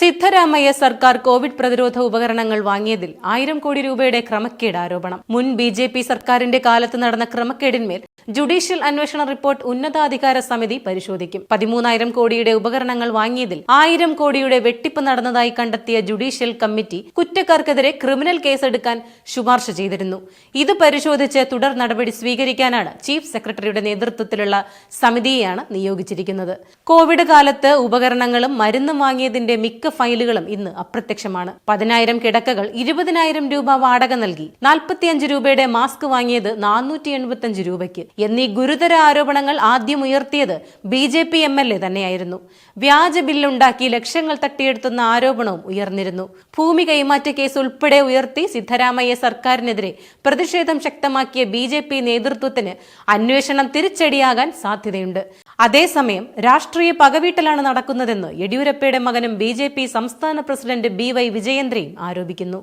സിദ്ധരാമയ്യ സർക്കാർ കോവിഡ് പ്രതിരോധ ഉപകരണങ്ങൾ വാങ്ങിയതിൽ 1000 കോടി രൂപയുടെ ക്രമക്കേട് ആരോപണം. മുൻ ബി.ജെ.പി. സർക്കാരിന്റെ കാലത്ത് നടന്ന ക്രമക്കേടിന്മേൽ ജുഡീഷ്യൽ അന്വേഷണ റിപ്പോർട്ട് ഉന്നതാധികാര സമിതി പരിശോധിക്കും. 13,000 കോടിയുടെ ഉപകരണങ്ങൾ വാങ്ങിയതിൽ 1000 കോടിയുടെ വെട്ടിപ്പ് നടന്നതായി കണ്ടെത്തിയ ജുഡീഷ്യൽ കമ്മിറ്റി കുറ്റക്കാർക്കെതിരെ ക്രിമിനൽ കേസെടുക്കാൻ ശുപാർശ ചെയ്തിരുന്നു. ഇത് പരിശോധിച്ച് തുടർ നടപടി സ്വീകരിക്കാനാണ് ചീഫ് സെക്രട്ടറിയുടെ നേതൃത്വത്തിലുള്ള സമിതിയെയാണ് നിയോഗിച്ചിരിക്കുന്നത്. കോവിഡ് കാലത്ത് ഉപകരണങ്ങളും മരുന്നും വാങ്ങിയതിന്റെ മിക്ക ഫയലുകളും ഇന്ന് അപ്രത്യക്ഷമാണ്. 10,000 കിടക്കകൾ 20,000 രൂപ വാടക നൽകി, 45 രൂപയുടെ മാസ്ക് വാങ്ങിയത് 485 രൂപയ്ക്ക് എന്നീ ഗുരുതര ആരോപണങ്ങൾ ആദ്യം ഉയർത്തിയത് ബി.ജെ.പി. എം.എൽ.എ. തന്നെയായിരുന്നു. വ്യാജ ബില്ലുണ്ടാക്കി ലക്ഷങ്ങൾ തട്ടിയെടുത്തുന്ന ആരോപണവും ഉയർന്നിരുന്നു. ഭൂമി കൈമാറ്റ കേസ് ഉൾപ്പെടെ ഉയർത്തി സിദ്ധരാമയ്യ സർക്കാരിനെതിരെ പ്രതിഷേധം ശക്തമാക്കിയ ബി.ജെ.പി. നേതൃത്വത്തിന് അന്വേഷണം തിരിച്ചടിയാകാൻ സാധ്യതയുണ്ട്. അതേസമയം രാഷ്ട്രീയ പകവീട്ടലാണ് നടക്കുന്നതെന്ന് യെഡിയൂരപ്പയുടെ മകനും ബി.ജെ.പി. സംസ്ഥാന പ്രസിഡന്റ് ബി.വൈ. വിജയേന്ദ്രയും ആരോപിക്കുന്നു.